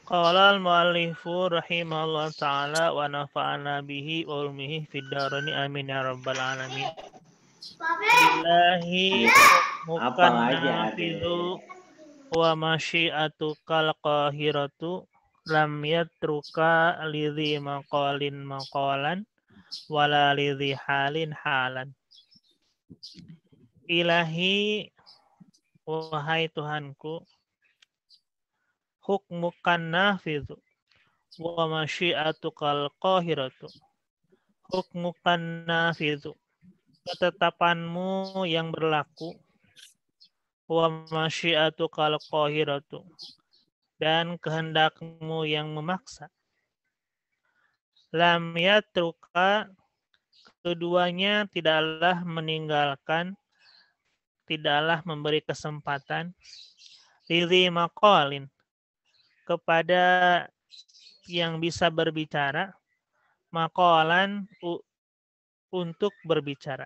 Qala al-muallifu rahimahullah ta'ala wa nafa'ana bihi wa ulmihi fid darani amin ya rabbal alamin. Ilahi Ya, apa hukmukan aja nafidu wa masyiatukal qahiratu lam yatruka lidhi maqalin maqalan wala lidhi halin halan. Ilahi, wahai Tuhanku, hukmukan nafidu wa masyiatukal qahiratu. Hukmukan nafidu, ketetapanmu yang berlaku, wa masyiatukal qahiratu, dan kehendakmu yang memaksa. Lam yatruka, keduanya tidaklah meninggalkan, tidaklah memberi kesempatan, lidhi maqalin, kepada yang bisa berbicara, maqalan untuk berbicara.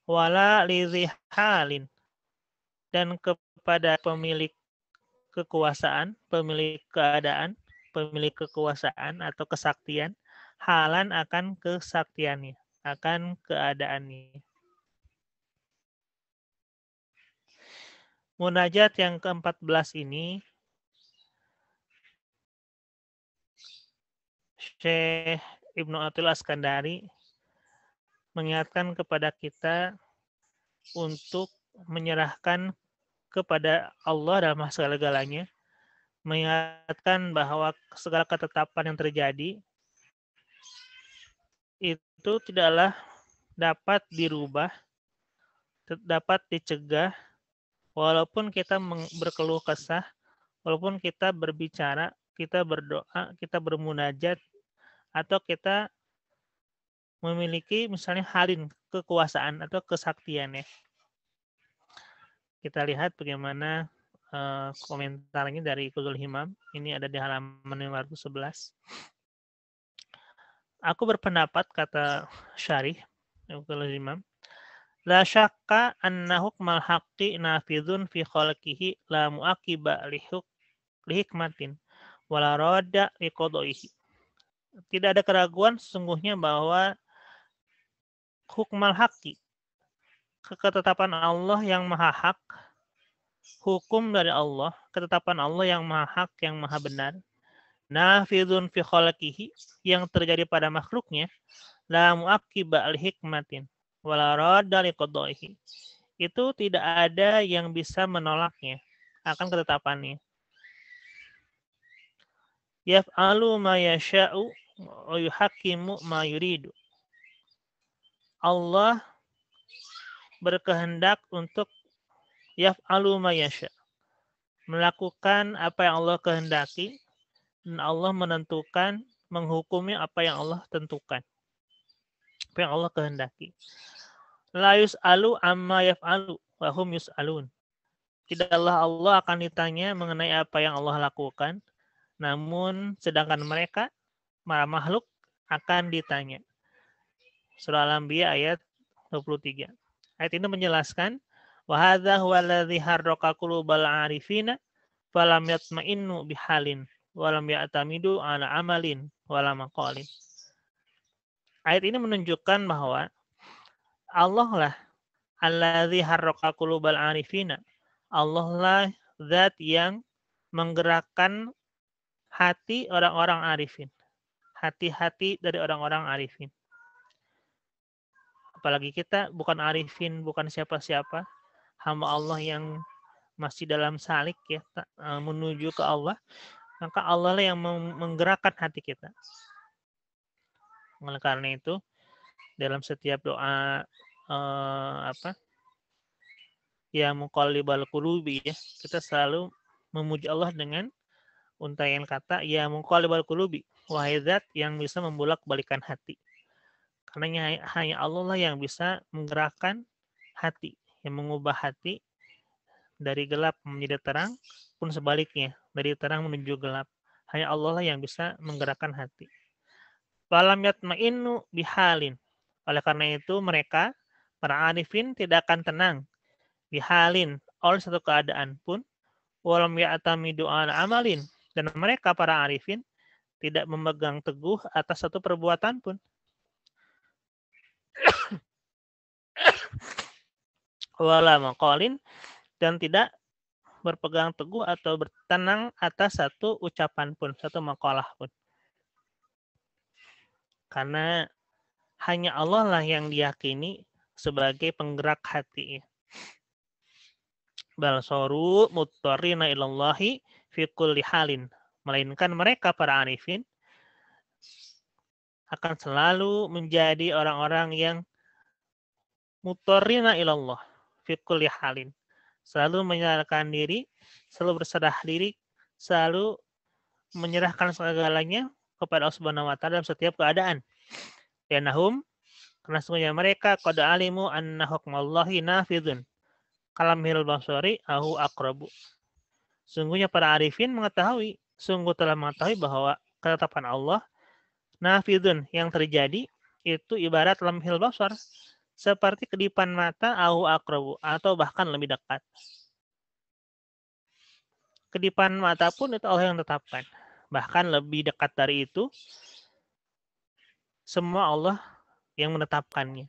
Wala lidhi halin, dan kepada pemilik kekuasaan, pemilik keadaan, pemilik kekuasaan atau kesaktian, halan akan kesaktiannya, akan keadaannya. Munajat yang ke-14 ini Syekh Ibnu Athil Askandari mengingatkan kepada kita untuk menyerahkan kepada Allah dalam segala-galanya, mengingatkan bahwa segala ketetapan yang terjadi itu tidaklah dapat dirubah, dapat dicegah, walaupun kita berkeluh kesah, walaupun kita berbicara, kita berdoa, kita bermunajat, atau kita memiliki misalnya halin, kekuasaan atau kesaktian ya. Kita lihat bagaimana komentarnya dari Qudul Himam. Ini ada di halaman 511. Aku berpendapat, kata Syarih Qudul Himam, la syakka anna hukmal haqqi nafidhun fi khalqihi la muaqiba lihikmatin wala radda liqadaihi. Tidak ada keraguan sesungguhnya bahwa hukmal haqqi, ketetapan Allah yang maha hak, hukum dari Allah, ketetapan Allah yang maha hak, yang maha benar, nafidhun fi khalqihi, yang terjadi pada makhluknya, la muaqiba al-hikmatin wala radda liqadaihi. Itu tidak ada yang bisa menolaknya akan ketetapannya. Yaf'alu ma yasha'u wa yuhakkimu ma yuridu. Allah berkehendak untuk yaf'alu ma yasha', melakukan apa yang Allah kehendaki, dan Allah menentukan, menghukumi apa yang Allah tentukan, apa yang Allah kehendaki. La yus'alu amma yaf'alu wa hum yus'alun. Tidaklah Allah akan ditanya mengenai apa yang Allah lakukan, namun sedangkan mereka, para makhluk, akan ditanya. Surah Al-Anbiya ayat 23. Ayat ini menjelaskan wa hadza huwa alladzi harraka qulubal arifina falam yatma'innu bihalin walam ya'tamidu ala amalin wala maqalin. Ayat ini menunjukkan bahwa Allah lah alladzi harraka qulubal arifina. Allah lah zat yang menggerakkan hati orang-orang arifin. Hati-hati dari orang-orang arifin. Apalagi kita bukan arifin, bukan siapa-siapa, hamba Allah yang masih dalam salik ya, menuju ke Allah, maka Allah lah yang menggerakkan hati kita. Oleh karena itu, dalam setiap doa ya muqallibal qulubi ya, kita selalu memuji Allah dengan untaian kata ya muqallibal qulubi, wahai zat yang bisa membolak-balikan hati. Karena hanya Allah lah yang bisa menggerakkan hati, yang mengubah hati dari gelap menjadi terang, pun sebaliknya, dari terang menuju gelap. Hanya Allah lah yang bisa menggerakkan hati. Falam yatma'innu bihalin. Oleh karena itu mereka, para arifin, tidak akan tenang bihalin, oleh satu keadaan pun, walam ya'tamidu ala amalin, Dan mereka para arifin tidak memegang teguh atas satu perbuatan pun. Wala maqalin, dan tidak berpegang teguh atau bertenang atas satu ucapan pun, satu maqalah pun. Karena hanya Allah lah yang diyakini sebagai penggerak hati. Bal soru muttarina ilallahi fi kulli halin. Melainkan mereka para arifin akan selalu menjadi orang-orang yang muttarina ilallah fi kulli halin. Selalu menyerahkan diri, selalu berserah diri, selalu menyerahkan segalanya kepada Allah Subhanahu wa taala dalam setiap keadaan. Yanahum, karena sesungguhnya mereka qad alimu anna hukmallahi nafidun kalamhil basari ahu aqrabu. Sungguhnya para arifin sungguh telah mengetahui bahwa ketetapan Allah nafidun yang terjadi itu ibarat lamhil basar, seperti kedipan mata ahu aqrabu, atau bahkan lebih dekat. Kedipan mata pun itu Allah yang tetapkan. Bahkan lebih dekat dari itu, semua Allah yang menetapkannya.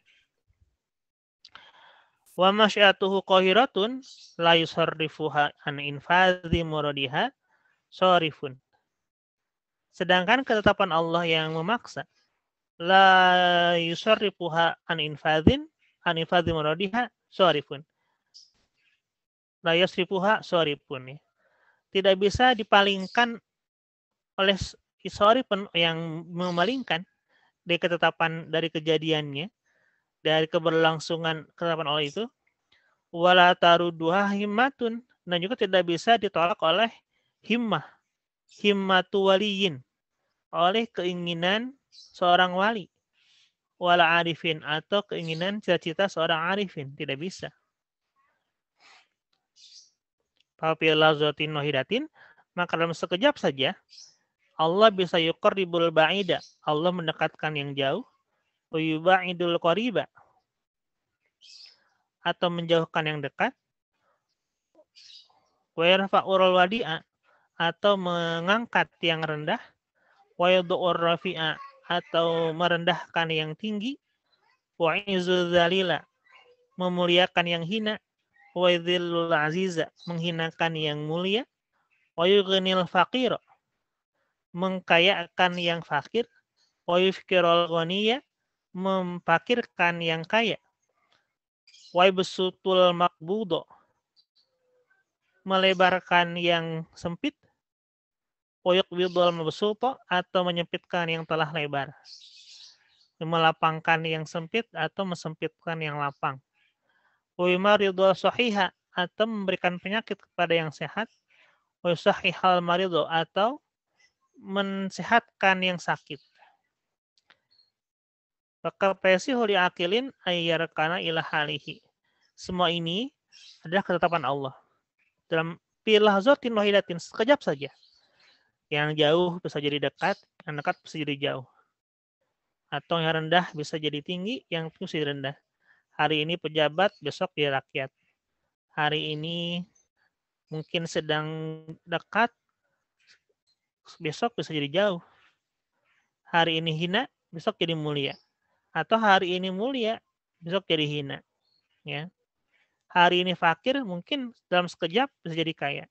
Wa masyiatuhu qahiratun la yusarrifuha an infadhi muradiha sorifun. Sedangkan ketetapan Allah yang memaksa, la yusarrifuha an infadhi muradiha sorifun. La yusarrifuha sorifun. Tidak bisa dipalingkan oleh sorifun yang memalingkan dari ketetapan, dari kejadiannya, dari keberlangsungan ketetapan Allah itu. Wala taruduha himmatun, dan juga tidak bisa ditolak oleh himmatu waliyin, oleh keinginan seorang wali, wala arifin, atau keinginan cita-cita seorang arifin, tidak bisa. Fafil lazatin wahidatin, maka dalam sekejap saja Allah bisa yuqarribul ba'ida, Allah mendekatkan yang jauh, wa yuba'idul qariba, atau menjauhkan yang dekat, wa yarfa'ul wadi'a, atau mengangkat yang rendah, wa yad'ur rafi'a, atau merendahkan yang tinggi, wa izul dzalila, memuliakan yang hina, wa yadhillul aziza, menghinakan yang mulia, wa yughnil faqir, mengkayakan yang fakir, wa yufkirul ghaniyya, memfakirkan yang kaya, wa yabsutul maqbudo, melebarkan yang sempit, wa yuqbidul mabsuto, atau menyempitkan yang telah lebar, melapangkan yang sempit atau mesempitkan yang lapang, wa yumaridul sahiha, atau memberikan penyakit kepada yang sehat, wa yusahhihal marido, atau mensehatkan yang sakit. Maka pesihu li'akilin ayyarkana ila halihi. Semua ini adalah ketetapan Allah. Dalam pilahzatin wahidatin, sekejap saja. Yang jauh bisa jadi dekat, yang dekat bisa jadi jauh. Atau yang rendah bisa jadi tinggi, yang tinggi bisa jadi rendah. Hari ini pejabat, besok dia rakyat. Hari ini mungkin sedang dekat, besok bisa jadi jauh. Hari ini hina, besok jadi mulia. Atau hari ini mulia, besok jadi hina. Ya. Hari ini fakir, mungkin dalam sekejap bisa jadi kaya.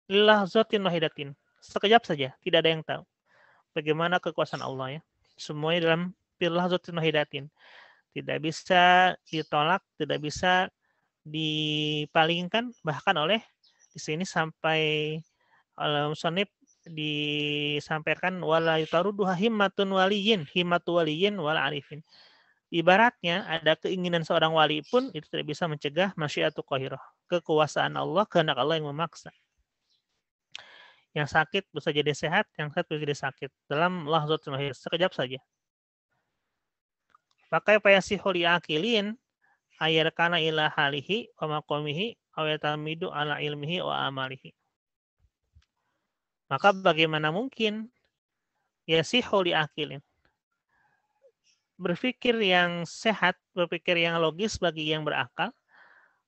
Lilahzatin wahidatin. Sekejap saja, tidak ada yang tahu bagaimana kekuasaan Allah, ya. Semuanya dalam lilahzatin wahidatin. Tidak bisa ditolak, tidak bisa dipalingkan, bahkan oleh di sini sampai oleh musannif disampaikan wala yutaruduha himmatun waliyin, himmatu waliyin wala arifin. Ibaratnya ada keinginan seorang wali pun itu tidak bisa mencegah masyiatu qahirah, kekuasaan Allah, kehendak Allah yang memaksa. Yang sakit bisa jadi sehat, yang sehat bisa jadi sakit dalam lahzatul wahid, sekejap saja. Pakai payasihu li'akilin ayyarkana ila halihi wa maqamihi aw yatamidu ala ilmihi wa amalihi. Maka bagaimana mungkin yasihu li'akilin, berpikir yang sehat, berpikir yang logis bagi yang berakal,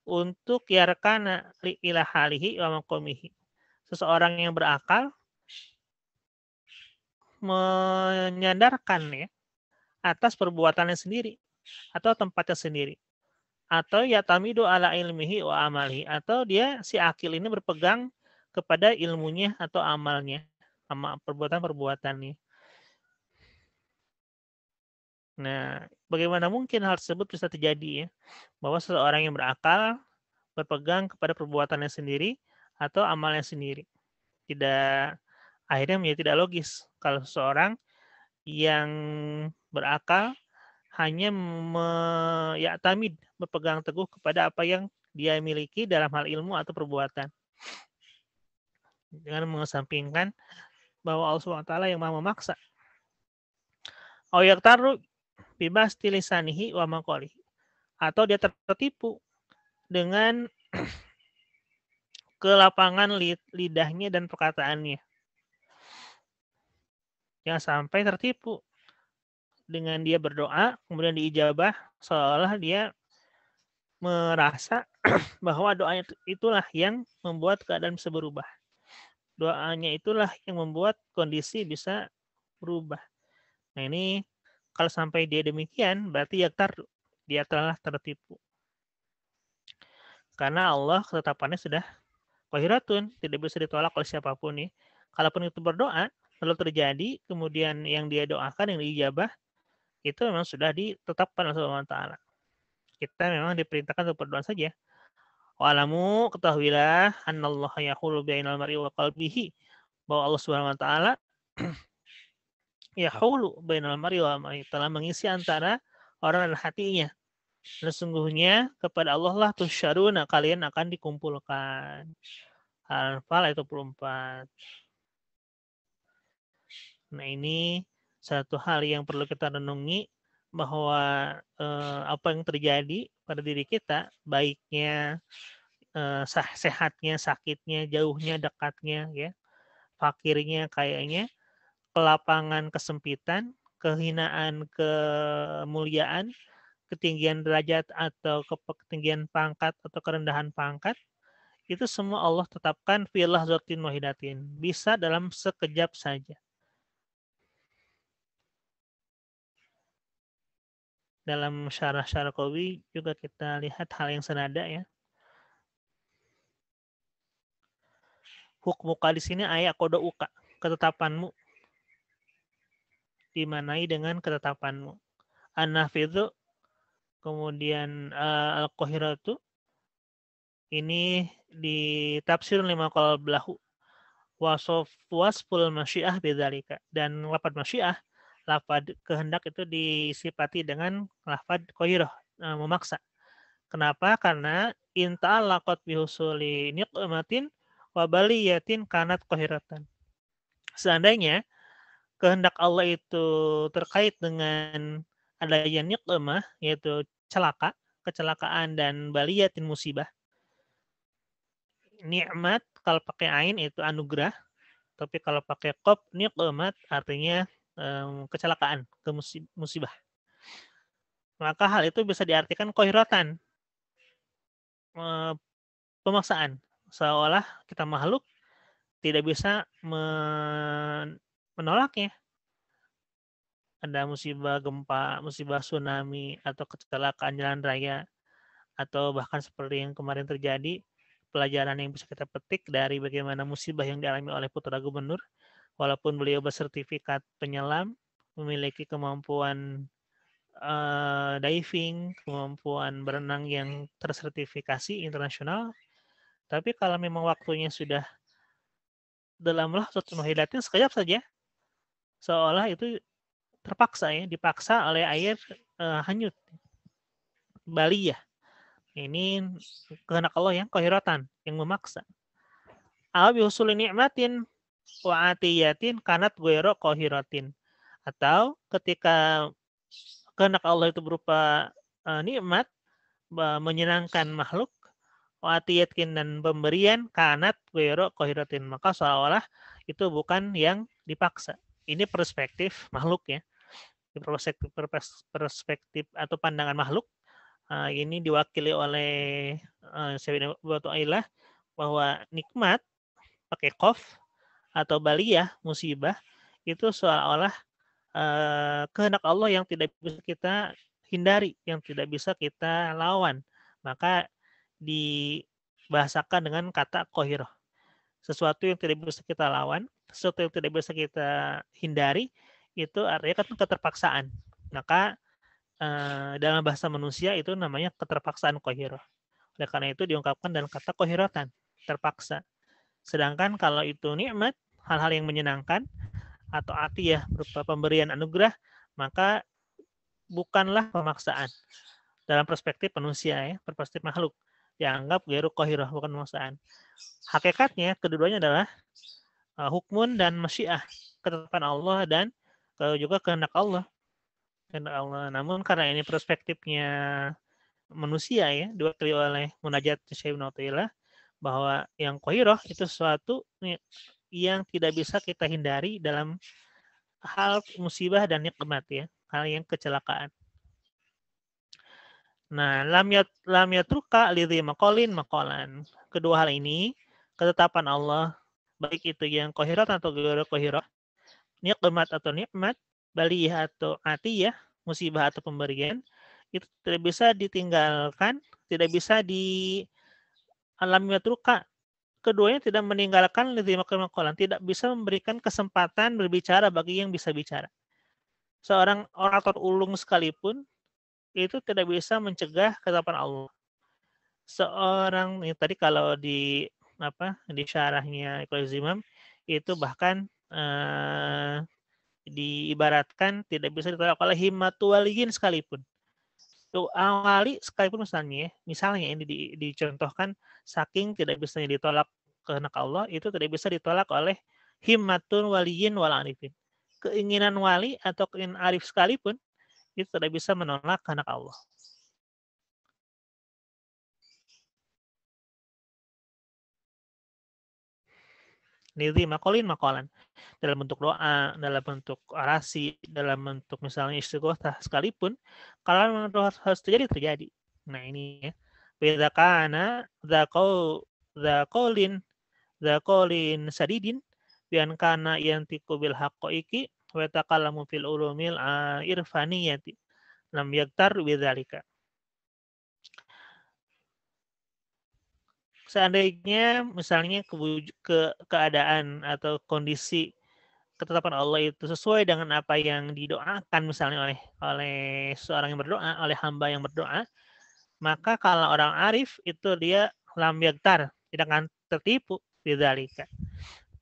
untuk yarkana ila halihi wa maqamihi. Seseorang yang berakal menyandarkan ya atas perbuatannya sendiri atau tempatnya sendiri, atau yatamidu ala ilmihi wa amalihi, atau dia si akil ini berpegang kepada ilmunya atau amalnya, sama perbuatan-perbuatannya. Nah, bagaimana mungkin hal tersebut bisa terjadi ya? Bahwa seseorang yang berakal berpegang kepada perbuatannya sendiri atau amalnya sendiri. Tidak, akhirnya menjadi tidak logis kalau seseorang yang berakal hanya ya'tamid, berpegang teguh kepada apa yang dia miliki dalam hal ilmu atau perbuatan. Dengan mengesampingkan bahwa Allah SWT yang Maha memaksa. Au yaktaru bibasti lisanihi wa maqalihi. Atau dia tertipu dengan kelapangan lidahnya dan perkataannya. Jangan sampai tertipu dengan dia berdoa, kemudian diijabah, seolah dia merasa bahwa doanya itulah yang membuat keadaan bisa berubah. Doanya itulah yang membuat kondisi bisa berubah. Nah ini kalau sampai dia demikian, berarti dia telah tertipu. Karena Allah ketetapannya sudah qahiratun, tidak bisa ditolak oleh siapapun nih. Kalaupun itu berdoa, lalu terjadi, kemudian yang dia doakan, yang diijabah, itu memang sudah ditetapkan oleh Allah Ta'ala. Kita memang diperintahkan untuk berdoa saja. Wa'alamu, ketahuilah, annallaha yahulu bainal mar'i wa qalbihi, bahwa Allah Subhanahu wa Ta'ala yahulu bainal mar'i wa mar'i, telah mengisi antara orang dan hatinya. Dan sesungguhnya kepada Allah lah tusyaruna, kalian akan dikumpulkan. Al-Anfal ayat 24. Nah ini satu hal yang perlu kita renungi, bahwa apa yang terjadi pada diri kita, baiknya sehatnya, sakitnya, jauhnya, dekatnya, ya, fakirnya, kayaknya, kelapangan, kesempitan, kehinaan, kemuliaan, ketinggian derajat atau ketinggian pangkat atau kerendahan pangkat, itu semua Allah tetapkan fi lahzatin wahidatin, bisa dalam sekejap saja. Dalam syarah-syarah Qawi juga kita lihat hal yang senada ya. Hukmuka di sini ayat qada'uka, ketetapanmu, dimanai dengan ketetapanmu. An-nafidhu, kemudian al-qahiratu, ini di tafsir lima qalblahu wasful masyiah bidzalika, dan lafaz masyiah, lafaz kehendak itu disifati dengan lafaz qahirah, memaksa. Kenapa? Karena inta'allaqat bihusuli niqmatin wa baliyatin kanat qahiratan. Seandainya kehendak Allah itu terkait dengan adanya niqmah, yaitu kecelakaan, dan baliyatin musibah. Nikmat kalau pakai ain itu anugerah, tapi kalau pakai qaf niqmat artinya kecelakaan, musibah. Maka hal itu bisa diartikan qahiratan, pemaksaan, seolah kita makhluk tidak bisa menolaknya. Ada musibah gempa, musibah tsunami, atau kecelakaan jalan raya, atau bahkan seperti yang kemarin terjadi, pelajaran yang bisa kita petik dari bagaimana musibah yang dialami oleh putra gubernur, walaupun beliau bersertifikat penyelam, memiliki kemampuan diving, kemampuan berenang yang tersertifikasi internasional, tapi kalau memang waktunya sudah dalam lahzatul wahidatin, sekejap saja, seolah itu terpaksa ya, dipaksa oleh air hanyut, baliyah. Ini kehendak Allah yang qahiratan, yang memaksa. Aw bihusuli ni'matin wa atiyatin kanat ghairu qahiratin. Atau ketika kehendak Allah itu berupa nikmat, menyenangkan makhluk, wa atiyatin, dan pemberian, kanat ghairu qahiratin, maka seolah-olah itu bukan yang dipaksa. Ini perspektif makhluk ya. Perspektif atau pandangan makhluk, ini diwakili oleh Sayyidina Abu Thailah, bahwa nikmat pakai qaf atau baliyah, musibah, itu seolah-olah kehendak Allah yang tidak bisa kita hindari, yang tidak bisa kita lawan. Maka dibahasakan dengan kata qahirah. Sesuatu yang tidak bisa kita lawan, sesuatu yang tidak bisa kita hindari, itu artinya kan keterpaksaan. Maka dalam bahasa manusia itu namanya keterpaksaan qahirah. Oleh karena itu diungkapkan dalam kata qahiratan, terpaksa. Sedangkan kalau itu nikmat, hal-hal yang menyenangkan atau atiyah berupa pemberian anugerah, maka bukanlah pemaksaan. Dalam perspektif manusia ya, perspektif makhluk, dianggap ghairu qahirah, bukan pemaksaan. Hakikatnya keduanya adalah hukmun dan masyiah, ketetapan Allah dan juga kehendak Allah. Kehendak Allah. Namun karena ini perspektifnya manusia ya, diwakili oleh Munajat Syekh Ibnu Athaillah, bahwa yang qahirah itu sesuatu yang tidak bisa kita hindari dalam hal musibah dan nikmat ya, hal yang kecelakaan. Nah, lam yatruka lidhi maqalin maqalan. Kedua hal ini, ketetapan Allah, baik itu yang qahirah atau ghairu qahirah, nikmat atau nikmat, baliyah atau atiyah, musibah atau pemberian, itu tidak bisa ditinggalkan, tidak bisa di lam yatruka. Keduanya tidak meninggalkan lidhi maqalan, tidak bisa memberikan kesempatan berbicara bagi yang bisa bicara. Seorang orator ulung sekalipun itu tidak bisa mencegah ketetapan Allah. Seorang yang tadi kalau di di syarahnya Iqbal Zimam itu bahkan diibaratkan tidak bisa ditolak oleh himmatu waliyin sekalipun. Doa wali sekalipun misalnya ini dicontohkan saking tidak bisa ditolak kehendak Allah, itu tidak bisa ditolak oleh himmatun waliyin wal arifin. Keinginan wali atau keinginan arif sekalipun itu tidak bisa menolak kehendak Allah. Nidhi makolin makolan. Dalam bentuk doa, dalam bentuk orasi, dalam bentuk misalnya istighosah sekalipun, kalau memang harus terjadi, terjadi. Nah ini ya. Beda kana zakolin sadidin bian kana yantiqu bil haqqaiqi wa taqallamu fil ulumil irfaniyati lam yaktar bidzalika. Seandainya misalnya keadaan atau kondisi ketetapan Allah itu sesuai dengan apa yang didoakan misalnya oleh seorang yang berdoa, oleh hamba yang berdoa, maka kalau orang arif itu dia lam yaktar, tidak akan tertipu bidzalika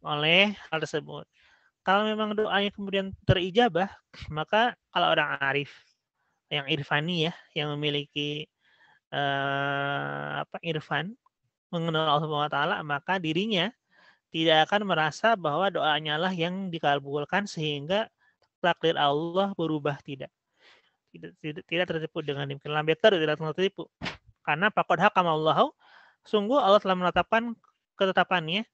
oleh hal tersebut. Kalau memang doanya kemudian terijabah, maka kalau orang arif yang irfani ya, yang memiliki irfan, mengenal Allah Subhanahu wa taala, maka dirinya tidak akan merasa bahwa doanya lah yang dikabulkan sehingga takdir Allah berubah, tidak. Tidak tertipu dengan demikian. Lam yaktar, tidak tertipu. Karena faqad hakamallahu, sungguh Allah telah menetapkan ketetapannya,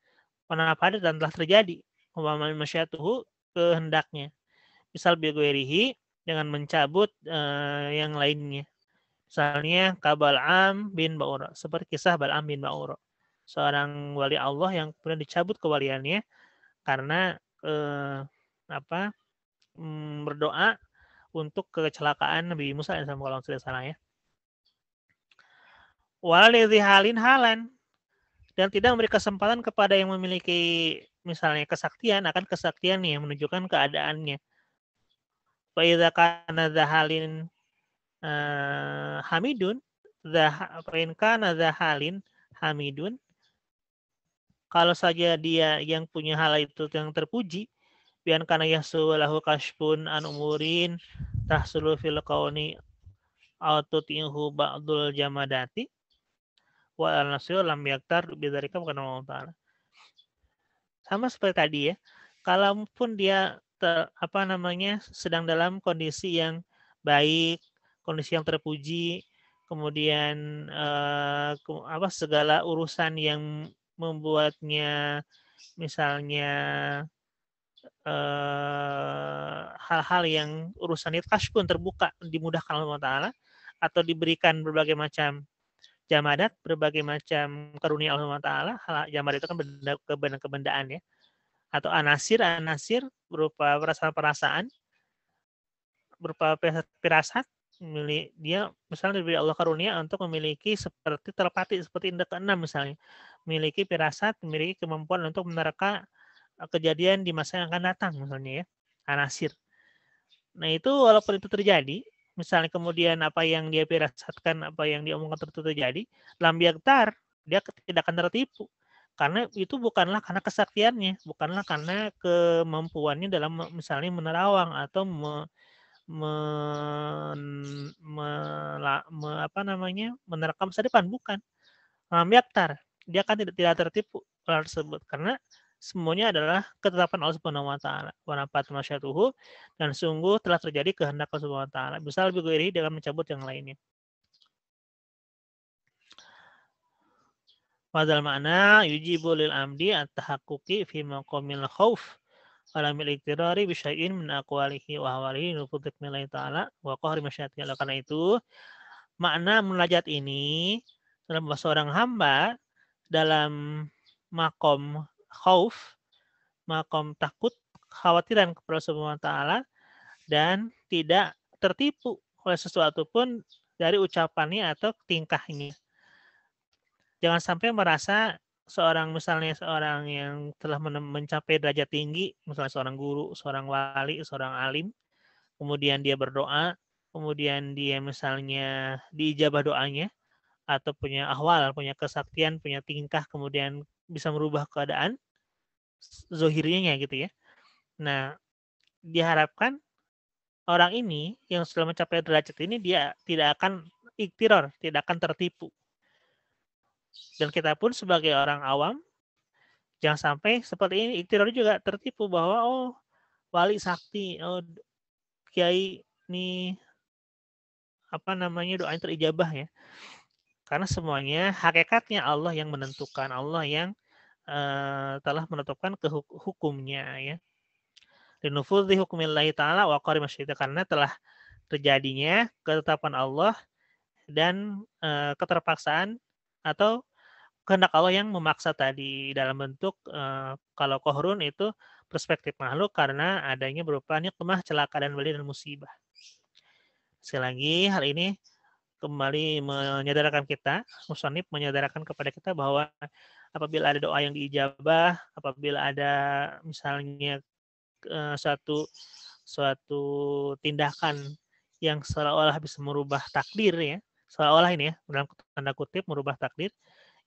pada dan telah terjadi. Umpama masyiatuhu, kehendaknya. Misal bighairihi, dengan mencabut yang lainnya. Misalnya Bal'am bin Ba'ura, seperti kisah Bal'am bin Ba'ura, seorang wali Allah yang kemudian dicabut kewaliannya karena berdoa untuk kecelakaan Nabi Musa alaihissalam, kalau tidak salah ya. Waladhi halin halan, dan tidak memberi kesempatan kepada yang memiliki misalnya kesaktian akan kesaktiannya, menunjukkan keadaannya. Wa idza kana halin hamidun, kana halin hamidun, kalau saja dia yang punya hal itu yang terpuji, bian kana yasulahu kashfun an umurin tahsulu fil kauni aututihu ba'dul jamadati wa al-nasir lam yaktar bidzalika bukan Allah Ta'ala. Sama seperti tadi ya, kalaupun dia sedang dalam kondisi yang baik, kondisi yang terpuji, kemudian segala urusan yang membuatnya misalnya hal-hal yang urusan itu pun terbuka, dimudahkan Allah Ta'ala, atau diberikan berbagai macam jamadat, berbagai macam karunia Allah Ta'ala. Jamadat itu kan kebendaan ya, atau anasir berupa perasaan-perasaan, berupa firasat, dia misalnya diberi Allah karunia untuk memiliki seperti telepati, seperti indera keenam misalnya, memiliki firasat, memiliki kemampuan untuk menerka kejadian di masa yang akan datang misalnya ya, anasir. Nah itu walaupun itu terjadi, misalnya kemudian apa yang dia firasatkan, apa yang dia omongkan itu terjadi, lam yaktar, dia tidak akan tertipu. Karena itu bukanlah karena kesaktiannya, bukanlah karena kemampuannya dalam misalnya menerawang atau menerka masa depan, bukan. Lam yaktar, dia kan tidak tertipu hal tersebut karena semuanya adalah ketetapan Allah Subhanahu wa taala. Wa nafat masyatuhu, dan sungguh telah terjadi kehendak Allah Subhanahu wa taala. Bisa lebih ghairi dengan mencabut yang lainnya. Wadal makna yujibu lil amdi at-tahaqquqi fi maqamil khauf ala mil iktirari bi syai'in min aqwalihi wa hawalihi nufud hikmillahi ta'ala wa qahri masyiatihi. Karena itu makna munajat ini dalam bahasa seorang hamba dalam makom khauf, makom takut, khawatiran kepada Allah Subhanahu wa taala, dan tidak tertipu oleh sesuatu pun dari ucapannya atau tingkahnya. Jangan sampai merasa misalnya seorang yang telah mencapai derajat tinggi, misalnya seorang guru, seorang wali, seorang alim, kemudian dia berdoa, kemudian dia misalnya diijabah doanya, atau punya ahwal, punya kesaktian, punya tingkah, kemudian bisa merubah keadaan zohirnya gitu ya. Nah, diharapkan orang ini yang sudah mencapai derajat ini dia tidak akan iktiror, tidak akan tertipu. Dan kita pun sebagai orang awam jangan sampai seperti ini, iktiror juga tertipu bahwa oh wali sakti, oh kiai ini doanya terijabah ya. Karena semuanya hakikatnya Allah yang menentukan, Allah yang telah menetapkan hukumnya ya. Linufudhi hukmillahi ta'ala wa qari masyidah, karena telah terjadinya ketetapan Allah dan keterpaksaan atau kehendak Allah yang memaksa tadi dalam bentuk kalau kohrun itu perspektif makhluk karena adanya berupa nikmah, celaka dan beli dan musibah. Sekali lagi hal ini kembali menyadarkan kita, musannif menyadarkan kepada kita bahwa apabila ada doa yang diijabah, apabila ada misalnya suatu tindakan yang seolah-olah bisa merubah takdir ya, seolah-olah ini ya dalam tanda kutip merubah takdir,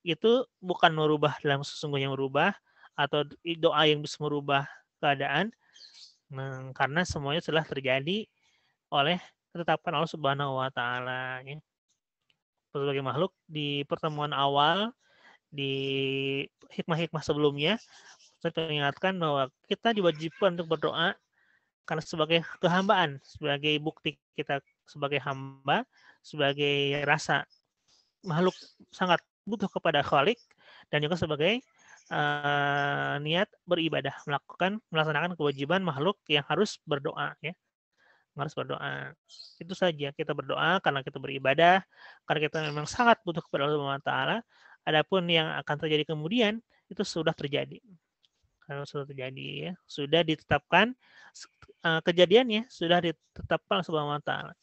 itu bukan merubah dalam sesungguhnya merubah atau doa yang bisa merubah keadaan, karena semuanya telah terjadi oleh ketetapan Allah Subhanahu wa taala ya. Sebagai makhluk di pertemuan awal di hikmah-hikmah sebelumnya saya mengingatkan bahwa kita diwajibkan untuk berdoa karena sebagai kehambaan, sebagai bukti kita sebagai hamba, sebagai rasa makhluk sangat butuh kepada Khalik, dan juga sebagai niat beribadah, melaksanakan kewajiban makhluk yang harus berdoa ya. Harus berdoa. Itu saja, kita berdoa karena kita beribadah, karena kita memang sangat butuh kepada Allah Subhanahu wa taala. Adapun yang akan terjadi kemudian itu sudah terjadi. Kalau sudah terjadi ya, sudah ditetapkan kejadiannya, sudah ditetapkan Subhanahu wa taala.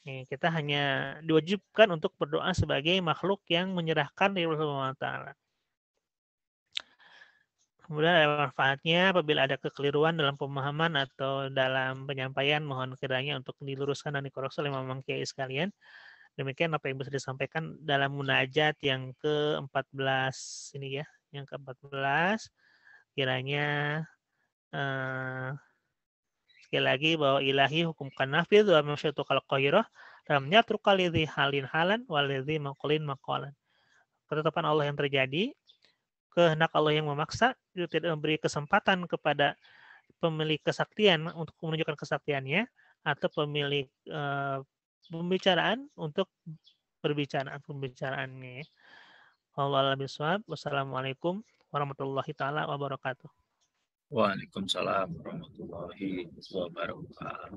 Kita hanya diwajibkan untuk berdoa sebagai makhluk yang menyerahkan diri Allah Subhanahu wa taala. Kemudian ada manfaatnya apabila ada kekeliruan dalam pemahaman atau dalam penyampaian, mohon kiranya untuk diluruskan dan dikoreksi oleh Mamang Kiai sekalian. Demikian apa yang bisa disampaikan dalam munajat yang ke-14 ini ya, yang ke-14. Kiranya sekali lagi bahwa ilahi hukumkan nafidh wa masyaitu khalqahirah dalam nyatruka lidhi halin halan walidhi maqulin maqalan. Ketetapan Allah yang terjadi, kehendak Allah yang memaksa, itu tidak memberi kesempatan kepada pemilik kesaktian untuk menunjukkan kesaktiannya atau pemilik pembicaraan untuk pembicaraannya. Wallahu a'lam bishawab. Wassalamualaikum warahmatullahi taala wabarakatuh. Waalaikumsalam warahmatullahi wabarakatuh.